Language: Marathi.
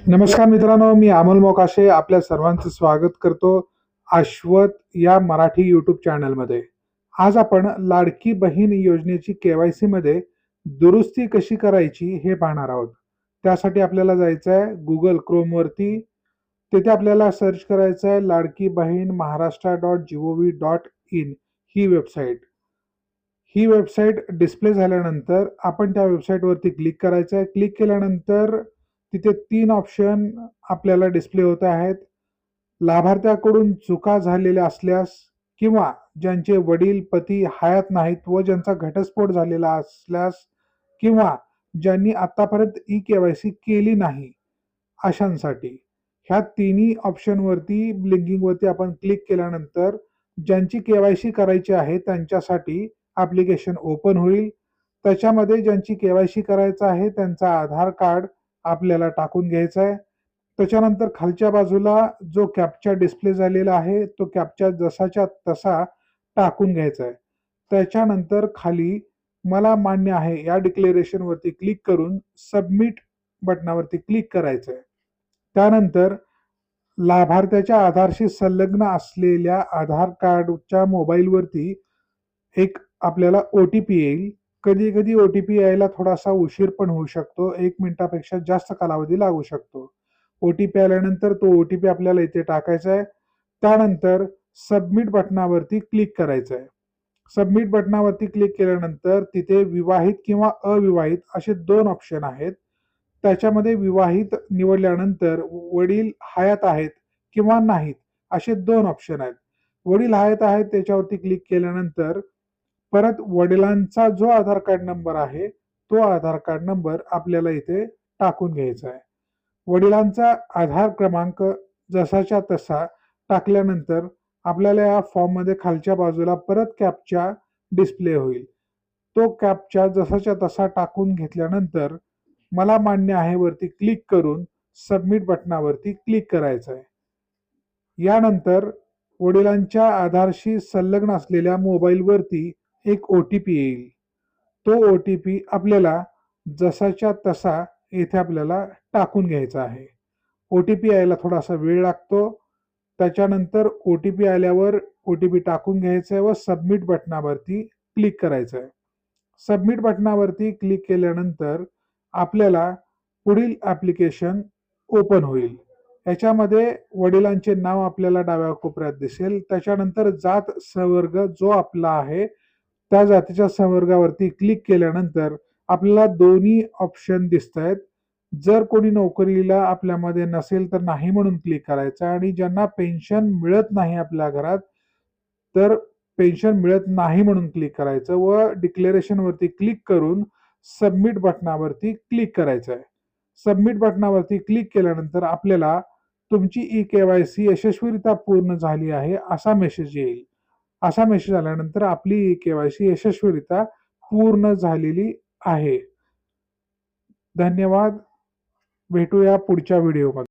नमस्कार मित्रांनो, मी अमोल मोकाशे आपल्या सर्वांचं स्वागत करतो आश्वत या मराठी यूट्यूब चॅनलमध्ये. आज आपण लाडकी बहीण योजनेची केवायसी मध्ये दुरुस्ती कशी करायची हे पाहणार आहोत. त्यासाठी आपल्याला जायचं आहे गुगल क्रोमवरती. तिथे आपल्याला सर्च करायचं आहे लाडकी बहीण महाराष्ट्र.gov.in ही वेबसाईट. ही वेबसाईट डिस्प्ले झाल्यानंतर आपण त्या वेबसाईटवरती क्लिक करायचं आहे. क्लिक केल्यानंतर तिथे 3 ऑप्शन आपल्याला डिस्प्ले होत आहेत. लाभार्थ्याकडून चुका झालेल्या असल्यास किंवा ज्यांचे वडील पती हयात नाहीत व ज्यांचा घटस्फोट झालेला असल्यास किंवा ज्यांनी आतापर्यंत ई-केवायसी केली नाही अशांसाठी ह्या तिन्ही ऑप्शनवरती ब्लिंकिंगवरती आपण क्लिक केल्यानंतर ज्यांची केवायसी करायची आहे त्यांच्यासाठी ॲप्लिकेशन ओपन होईल. त्याच्यामध्ये ज्यांची केवायसी करायचं आहे त्यांचा आधार कार्ड आपल्याला टाकून घ्यायचा आहे. त्याच्यानंतर खालच्या बाजूला जो कॅप्चा डिस्प्ले झालेला आहे तो कॅप्चा जसाच्या तसा टाकून घ्यायचा आहे. त्याच्यानंतर खाली मला मान्य आहे या डिक्लेरेशनवरती क्लिक करून सबमिट बटनावरती क्लिक करायचं आहे. त्यानंतर लाभार्थ्याच्या आधारशी संलग्न असलेल्या आधार कार्डच्या मोबाईलवरती एक आपल्याला ओ-टी-पी येईल. कधी-कधी ओ-टी-पी यायला थोडासा उशीर पण होऊ शकतो. 1 मिनिटापेक्षा जास्त कालावधी लागू शकतो. ओ-टी-पी आल्यानंतर तो ओ-टी-पी आपल्याला इथे टाकायचा आहे. त्यानंतर सबमिट बटनावरती क्लिक करायचं आहे. सबमिट बटनावरती क्लिक केल्यानंतर तिथे विवाहित किंवा अविवाहित असे 2 ऑप्शन आहेत. त्याच्यामध्ये विवाहित निवडल्यानंतर वडील हयात आहेत किंवा नाहीत असे 2 ऑप्शन आहेत. वडील हयात आहेत त्याच्यावरती क्लिक केल्यानंतर परत वडिलांचा जो आधार कार्ड नंबर आहे तो आधार कार्ड नंबर आपल्याला इथे टाकून घ्यायचा आहे. वडिलांचा आधार क्रमांक जसाच्या तसा टाकल्यानंतर आपल्याला या फॉर्ममध्ये खालच्या बाजूला परत कॅप्चा डिस्प्ले होईल. तो कॅप्चा जसाच्या तसा टाकून घेतल्यानंतर मला मान्य आहे वरती क्लिक करून सबमिट बटनावरती क्लिक करायचं आहे. यानंतर वडिलांच्या आधारशी संलग्न असलेल्या मोबाईलवरती एक ओ-टी-पी येईल. तो ओ-टी-पी आपल्याला जसाच्या तसा इथे आपल्याला टाकून घ्यायचा आहे. ओ-टी-पी यायला थोडासा वेळ लागतो. त्याच्यानंतर ओ-टी-पी आल्यावर ओ-टी-पी टाकून घ्यायचा आहे व सबमिट बटनावरती क्लिक करायचं आहे. सबमिट बटनावरती क्लिक केल्यानंतर आपल्याला पुढील ॲप्लिकेशन ओपन होईल. याच्यामध्ये वडिलांचे नाव आपल्याला डाव्या कोपऱ्यात दिसेल. त्याच्यानंतर जात संवर्ग जो आपला आहे त्या जातीच्या संवर्गावरती क्लिक केल्यानंतर आपल्याला दोन्ही ऑप्शन दिसतायत. जर कोणी नोकरीला आपल्यामध्ये नसेल तर नाही म्हणून क्लिक करायचं आणि ज्यांना पेन्शन मिळत नाही आपल्या घरात तर पेन्शन मिळत नाही म्हणून क्लिक करायचं व डिक्लेरेशनवरती क्लिक करून सबमिट बटनावरती क्लिक करायचं आहे. सबमिट बटनावरती क्लिक केल्यानंतर आपल्याला तुमची ई-केवायसी यशस्वीरित्या पूर्ण झाली आहे असा मेसेज येईल. असा मेसेज आल्यानंतर आपली ई-केवायसी यशस्वीरित्या पूर्ण झालेली आहे. धन्यवाद. भेटूया पुढच्या व्हिडिओमध्ये.